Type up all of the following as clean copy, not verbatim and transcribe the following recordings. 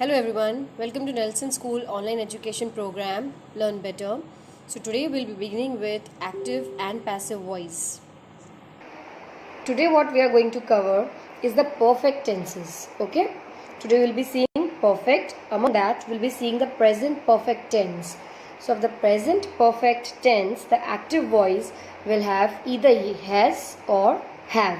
Hello everyone, welcome to Nelson School online education program Learn Better. So today we'll be beginning with active and passive voice. Today what we are going to cover is the perfect tenses. Okay, today we'll be seeing perfect. Among that we'll be seeing the present perfect tense. So of the present perfect tense, the active voice will have either has or have.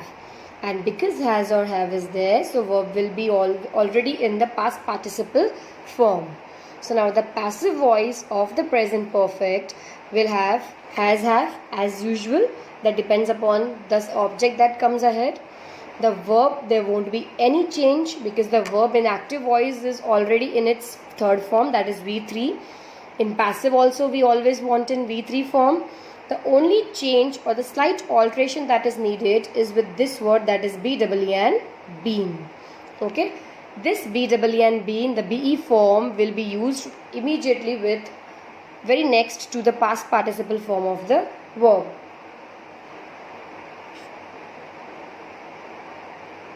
And because has or have is there, so verb will be already in the past participle form. So now the passive voice of the present perfect will have has, have as usual. That depends upon the object that comes ahead. The verb, there won't be any change because the verb in active voice is already in its third form, that is V3. In passive also we always want in V3 form. The only change or the slight alteration that is needed is with this word, that is BEEN, been. Okay, this BEEN, been, the BE form will be used immediately with very next to the past participle form of the verb.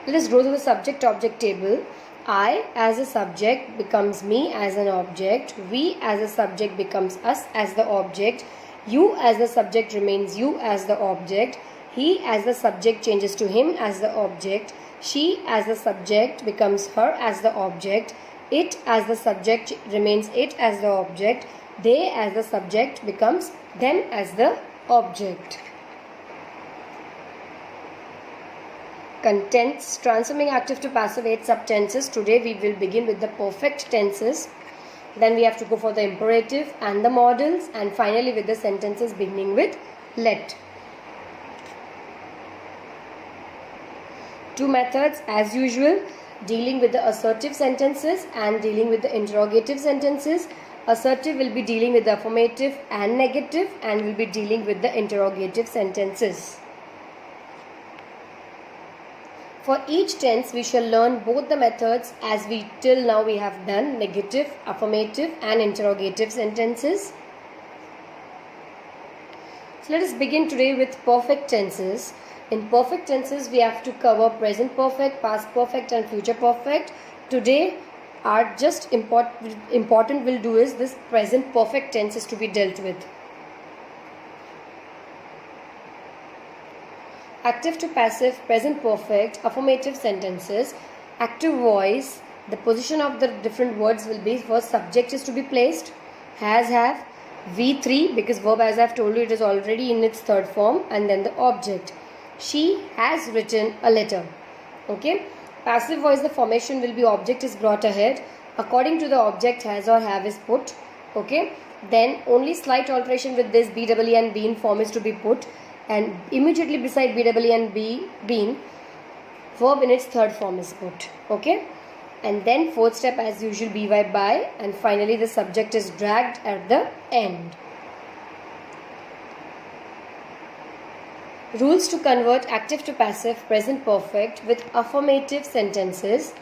Let us go to the subject-object table. I as a subject becomes me as an object. We as a subject becomes us as the object. You as the subject remains you as the object. He as the subject changes to him as the object. She as the subject becomes her as the object. It as the subject remains it as the object. They as the subject becomes them as the object. Contents, transforming active to passive, 8 subtenses. Today we will begin with the perfect tenses. Then we have to go for the imperative and the modals, and finally with the sentences beginning with let. Two methods as usual, dealing with the assertive sentences and dealing with the interrogative sentences. Assertive will be dealing with the affirmative and negative, and will be dealing with the interrogative sentences. For each tense, we shall learn both the methods as we till now we have done, negative, affirmative and interrogative sentences. So let us begin today with perfect tenses. In perfect tenses, we have to cover present perfect, past perfect and future perfect. Today, our just important will do is this present perfect tense is to be dealt with. Active to passive, present perfect, affirmative sentences. Active voice, the position of the different words will be, first subject is to be placed, has, have, V3 because verb, as I have told you, it is already in its third form, and then the object. She has written a letter. Okay. Passive voice, the formation will be object is brought ahead. According to the object, has or have is put. Okay. Then only slight alteration with this BEEN, been form is to be put. And immediately beside BEEN, been, verb in its third form is put. Okay, and then fourth step as usual, by, and finally the subject is dragged at the end. Rules to convert active to passive, present perfect with affirmative sentences.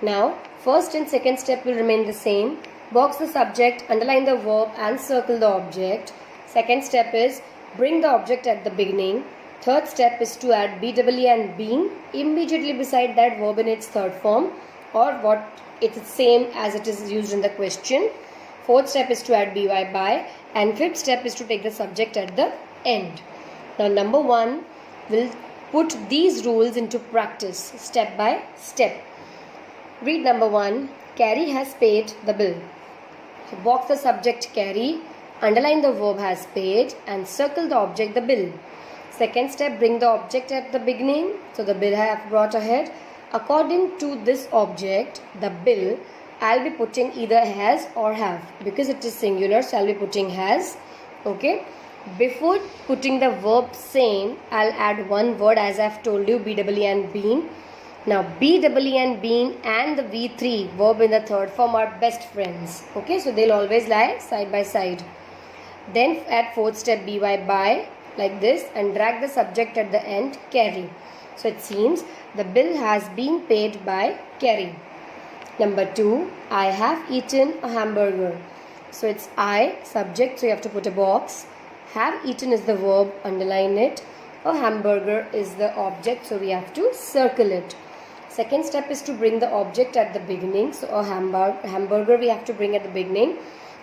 Now first and second step will remain the same. Box the subject, underline the verb and circle the object. Second step is bring the object at the beginning. Third step is to add BEEN, been immediately beside that verb in its third form, or what it is same as it is used in the question. Fourth step is to add by, and fifth step is to take the subject at the end. Now number 1 will put these rules into practice step by step. Read number 1. Carrie has paid the bill. So box the subject Carrie, underline the verb has paid and circle the object the bill. Second step, bring the object at the beginning. So the bill I have brought ahead. According to this object, the bill, I'll be putting either has or have. Because it is singular, so I'll be putting has. Okay. Before putting the verb same, I'll add one word as I've told you, BEEN, been. Now BEEN, been and the V3 verb in the third form are best friends. Okay, so they'll always lie side by side. Then at fourth step, by like this, and drag the subject at the end, Carrie. So it seems the bill has been paid by Carrie. Number 2, I have eaten a hamburger. So it's I, subject, so you have to put a box. Have eaten is the verb, underline it. A hamburger is the object, so we have to circle it. Second step is to bring the object at the beginning. So a hamburger we have to bring at the beginning.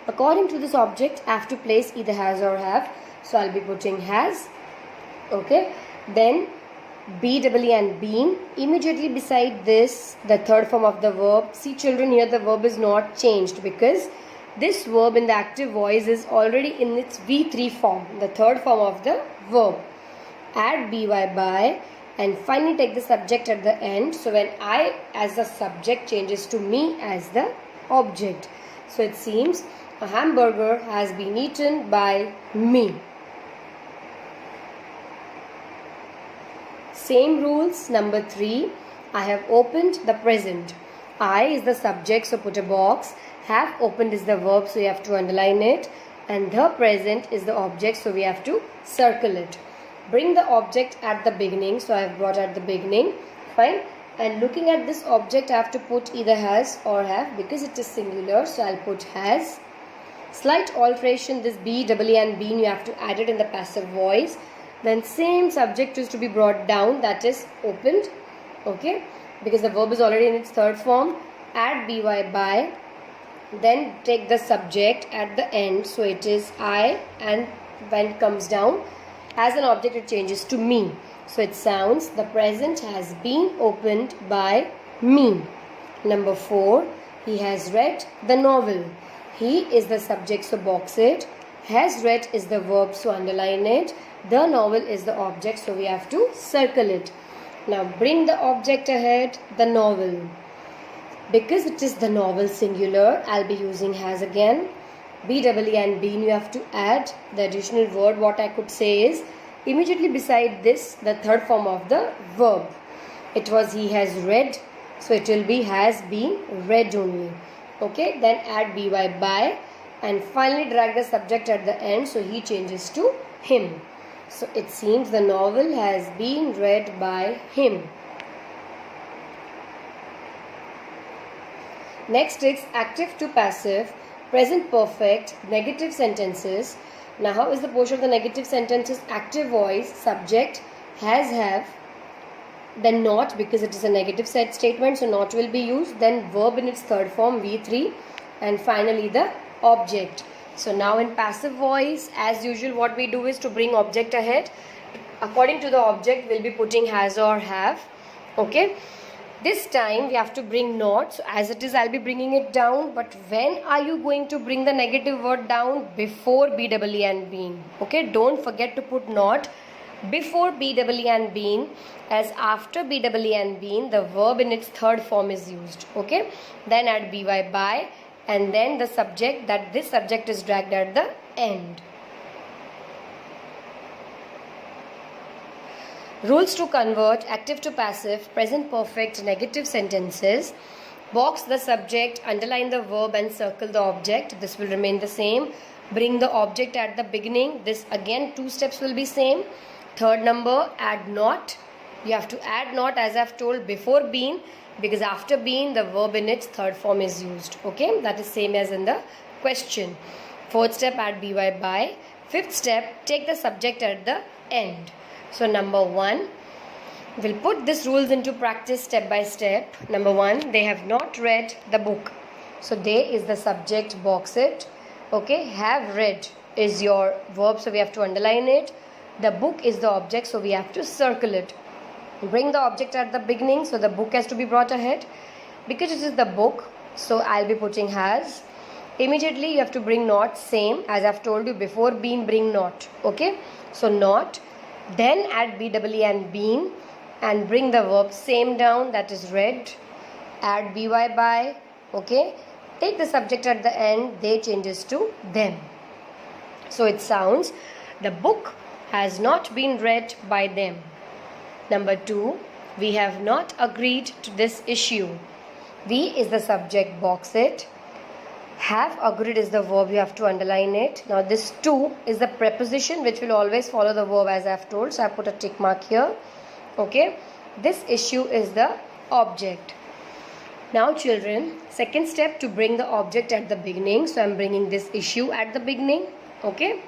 According to this object, I have to place either has or have. So I'll be putting has. Okay. Then be and been. Immediately beside this, the third form of the verb. See children, here the verb is not changed because this verb in the active voice is already in its V3 form, the third form of the verb. Add by and finally take the subject at the end. So when I as the subject changes to me as the object. So it seems a hamburger has been eaten by me. Same rules. Number 3, I have opened the present. I is the subject, so put a box. Have opened is the verb, so you have to underline it. And the present is the object, so we have to circle it. Bring the object at the beginning, so I have brought at the beginning. Fine. And looking at this object, I have to put either has or have because it is singular, so I'll put has. Slight alteration, this be and been, you have to add it in the passive voice. Then same subject is to be brought down, that is opened. Okay, because the verb is already in its third form. Add by, then take the subject at the end, so it is I, and when it comes down as an object it changes to me. So it sounds the present has been opened by me. Number 4, he has read the novel. He is the subject, so box it. Has read is the verb, so underline it. The novel is the object, so we have to circle it. Now bring the object ahead, the novel. Because it is the novel singular, I'll be using has again. Be and been, you have to add the additional word. What I could say is, immediately beside this, the third form of the verb. It was he has read, so it will be has been read only. Okay, then add by and finally drag the subject at the end, so he changes to him. So it seems the novel has been read by him. Next is active to passive, present perfect, negative sentences. Now how is the portion of the negative sentences? Active voice, subject, has, have, then not because it is a negative set statement, so not will be used, then verb in its third form, V3, and finally the object. So now in passive voice, as usual, what we do is to bring object ahead. According to the object, we'll be putting has or have. Okay. This time we have to bring not. So as it is, I'll be bringing it down. But when are you going to bring the negative word down? Before be and been. Okay. Don't forget to put not before be and been, as after be and been, the verb in its third form is used. Okay. Then add by and then the subject, that this subject is dragged at the end. Rules to convert active to passive, present perfect, negative sentences. Box the subject, underline the verb and circle the object. This will remain the same. Bring the object at the beginning. This again 2 steps will be same. Third number, add not. You have to add not as I've told before been, because after been the verb in its third form is used. Okay, that is same as in the question. Fourth step, add by. Fifth step, take the subject at the end. So number 1, we'll put these rules into practice step by step. Number 1, they have not read the book. So they is the subject, box it. Okay, have read is your verb, so we have to underline it. The book is the object, so we have to circle it. Bring the object at the beginning, so the book has to be brought ahead. Because it is the book, so I'll be putting has. Immediately you have to bring not, same as I've told you before been, bring not. Okay, so not. Then add be and been and bring the verb same down, that is read. Add by. Okay, take the subject at the end, they changes to them. So it sounds the book has not been read by them. Number 2, we have not agreed to this issue. We is the subject, box it. Have agreed is the verb, you have to underline it. Now this to is the preposition which will always follow the verb as I have told. So I put a tick mark here. Okay. This issue is the object. Now children, second step to bring the object at the beginning. So I am bringing this issue at the beginning. Okay.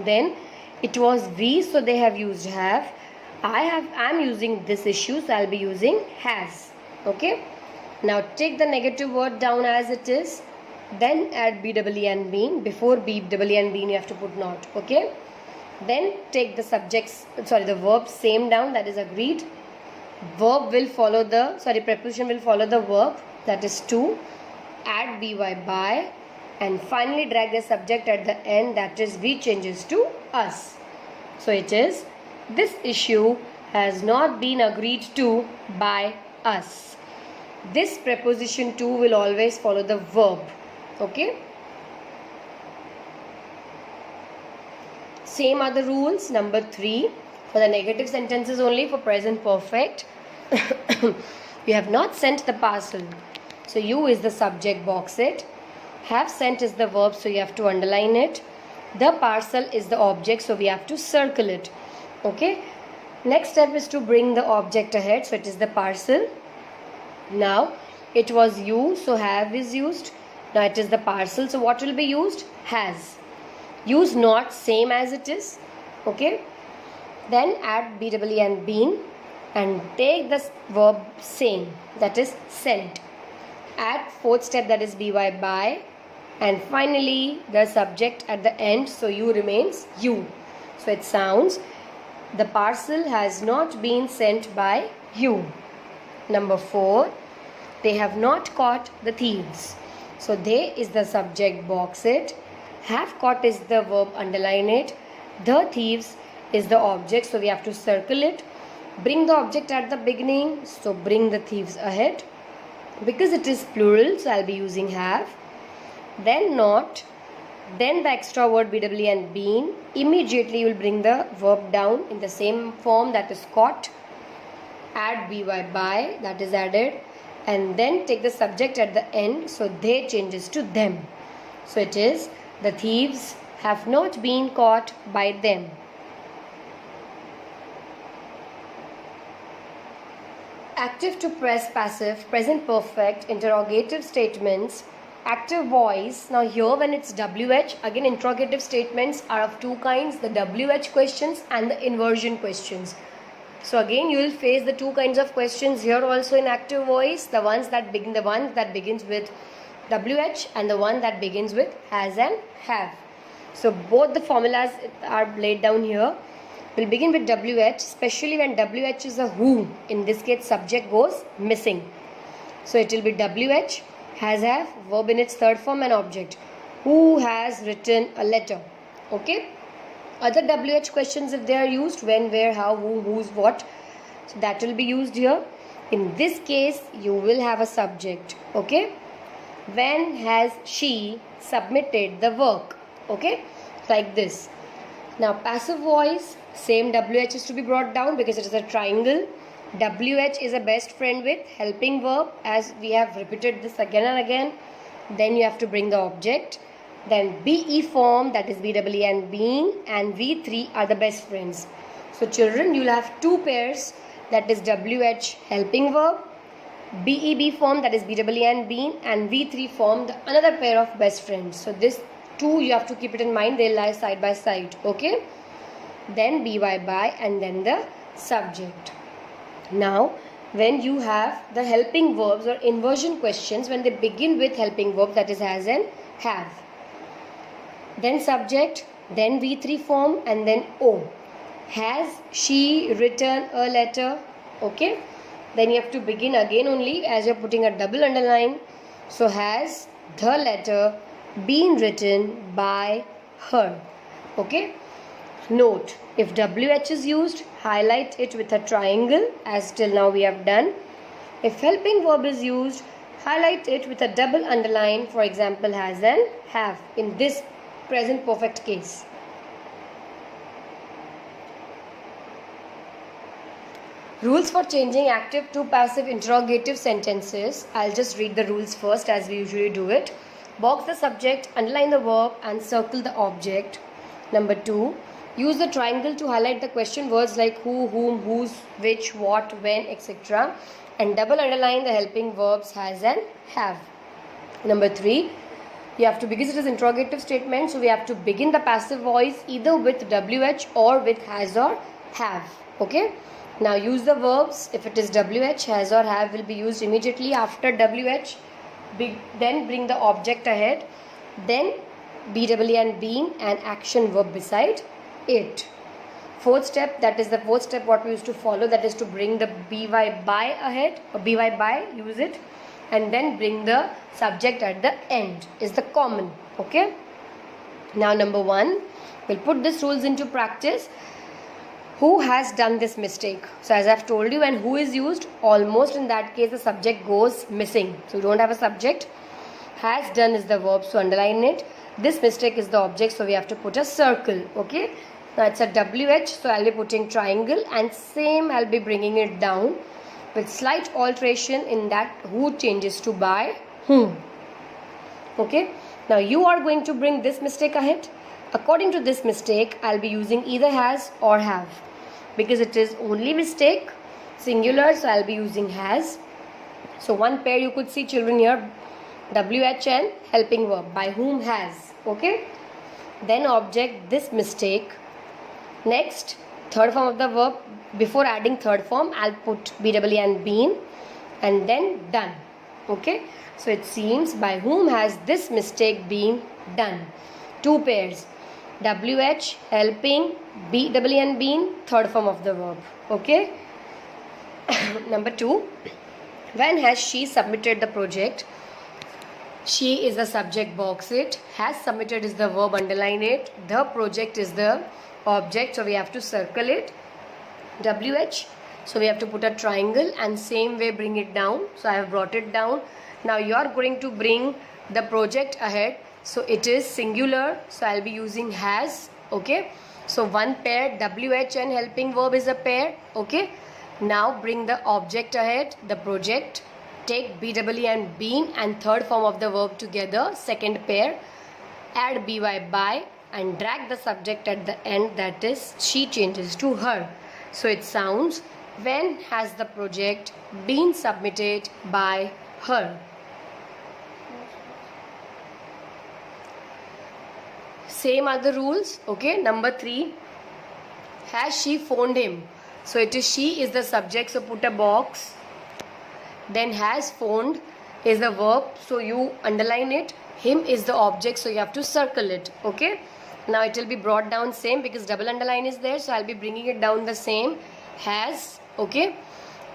Then it was we, so they have used have. I am using this issue, so I'll be using has. Okay. Now take the negative word down as it is. Then add be and been. Before be and been you have to put not. Okay. Then take the the verb same down, that is agreed. Verb will follow preposition will follow the verb, that is to. Add by, and finally drag the subject at the end, that is we changes to us. So it is, this issue has not been agreed to by us. This preposition to will always follow the verb. Okay. Same are the rules. Number 3, for the negative sentences only, for present perfect. You have not sent the parcel, so you is the subject, box it. Have sent is the verb, so you have to underline it. The parcel is the object, so we have to circle it. Okay. Next step is to bring the object ahead, so it is the parcel. Now it was you, so have is used. Now it is the parcel, so what will be used? Has. Use not, same as it is. Okay. Then add be and been and take the verb same, that is sent. Add fourth step, that is by, and finally the subject at the end, so you remains you. So it sounds, the parcel has not been sent by you. Number 4, they have not caught the thieves. So they is the subject, box it. Have caught is the verb, underline it. The thieves is the object, so we have to circle it. Bring the object at the beginning, so bring the thieves ahead. Because it is plural, so I'll be using have. Then not. Then the extra word be and been. Immediately you will bring the verb down in the same form, that is caught. Add by, that is added. And then take the subject at the end, so they changes to them. So it is, the thieves have not been caught by them. Active to passive, present perfect, interrogative statements, active voice. Now here when it's WH, again interrogative statements are of two kinds, the WH questions and the inversion questions. So again you will face the two kinds of questions here also in active voice, the one that begins with WH and the one that begins with has and have. So both the formulas are laid down here. We'll begin with WH, especially when WH is a who. In this case subject goes missing. So it will be WH, has, have, verb in its third form and object. Who has written a letter? Okay. Other WH questions, if they are used, when, where, how, who, whose, what, so that will be used here. In this case you will have a subject. Okay. When has she submitted the work? Okay, like this. Now passive voice, same WH is to be brought down because it is a triangle. WH is a best friend with helping verb, as we have repeated this again and again. Then you have to bring the object. Then BE form, that is be and been, and V3 are the best friends. So children, you will have two pairs, that is WH helping verb, BEB form, that is be and been, and V3 form, the another pair of best friends. So this two you have to keep it in mind, they lie side by side. Okay. Then by and then the subject. Now when you have the helping verbs or inversion questions, when they begin with helping verb, that is has and have, then subject, then V3 form, and then O. Has she written a letter? Okay. Then you have to begin again only as you are putting a double underline. So has the letter been written by her? Okay. Note, if WH is used, highlight it with a triangle as till now we have done. If helping verb is used, highlight it with a double underline, for example has and have in this present perfect case. Rules for changing active to passive interrogative sentences. I'll just read the rules first as we usually do it. Box the subject, underline the verb and circle the object. Number 2. Use the triangle to highlight the question words like who, whom, whose, which, what, when, etc. And double underline the helping verbs has and have. Number 3. You have to begin it as interrogative statement. So we have to begin the passive voice either with WH or with has or have. Okay. Now use the verbs. If it is WH, has or have will be used immediately after WH. Then bring the object ahead. Then BW and been and action verb beside it. Fourth step, that is the fourth step what we used to follow, that is to bring the BY by ahead, or BY by, use it, and then bring the subject at the end is the common. Okay. Now number 1, we'll put these rules into practice. Who has done this mistake? So as I've told you, when who is used, almost in that case the subject goes missing. So we don't have a subject. Has done is the verb, so underline it. This mistake is the object, so we have to put a circle. Okay. Now it's a WH, so I'll be putting triangle, and same I'll be bringing it down with slight alteration in that who changes to by whom. Okay. Now you are going to bring this mistake ahead. According to this mistake, I'll be using either has or have. Because it is only mistake, singular, so I'll be using has. So one pair you could see, children, here, WH and helping verb, by whom has. Okay. Then object, this mistake. Next, third form of the verb. Before adding third form, I'll put BW and been, and then done. Okay. So it seems, by whom has this mistake been done? Two pairs. WH helping, BW and been, third form of the verb. Okay. Number 2, when has she submitted the project? She is the subject, box it. Has submitted is the verb, underline it. The project is the object, so we have to circle it. WH, so we have to put a triangle, and same way bring it down. So I have brought it down. Now you are going to bring the project ahead. So it is singular, so I'll be using has. Okay. So one pair, WH and helping verb is a pair. Okay. Now bring the object ahead, the project. Take BW and been and third form of the verb together, second pair. Add BY by and drag the subject at the end, that is she changes to her. So it sounds, when has the project been submitted by her? Same are the rules. Okay. Number 3, has she phoned him? So it is she is the subject, so put a box. Then has phoned is the verb, so you underline it. Him is the object, so you have to circle it. Okay. Now it will be brought down same, because double underline is there, so I'll be bringing it down the same. Has. Okay.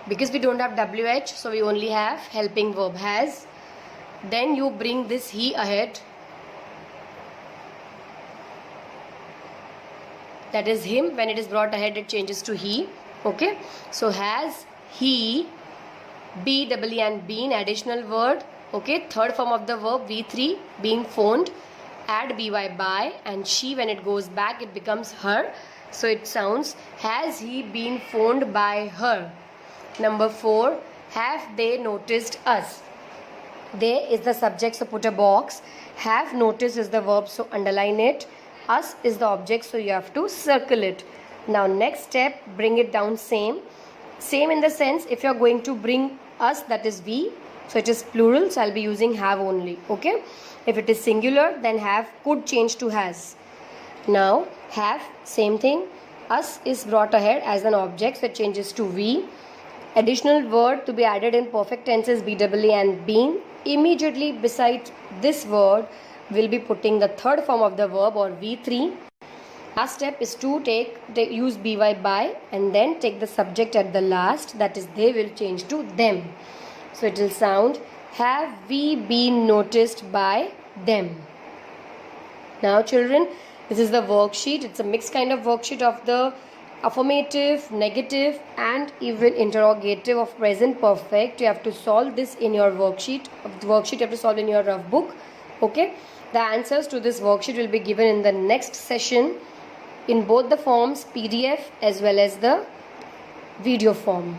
Because we don't have WH, so we only have helping verb, has. Then you bring this he ahead. That is him. When it is brought ahead, it changes to he. Okay. So has, he, BW and been, additional word. Okay. Third form of the verb, V3, being phoned. Add BY by, and she, when it goes back, it becomes her. So it sounds, has he been phoned by her? Number 4, have they noticed us? They is the subject, so put a box. Have noticed is the verb, so underline it. Us is the object, so you have to circle it. Now next step, bring it down same. Same in the sense, if you are going to bring us, that is we, so it is plural, so I'll be using have only. Okay. If it is singular, then have could change to has. Now have, same thing. Us is brought ahead as an object, so it changes to we. Additional word to be added in perfect tense is BW and been. Immediately beside this word, we'll be putting the third form of the verb, or V3. Last step is to use BY by and then take the subject at the last, that is they will change to them. So it will sound, have we been noticed by them? Now children, this is the worksheet. It's a mixed kind of worksheet of the affirmative, negative and even interrogative of present perfect. You have to solve this in your worksheet. The worksheet you have to solve in your rough book. Okay. The answers to this worksheet will be given in the next session in both the forms, PDF as well as the video form.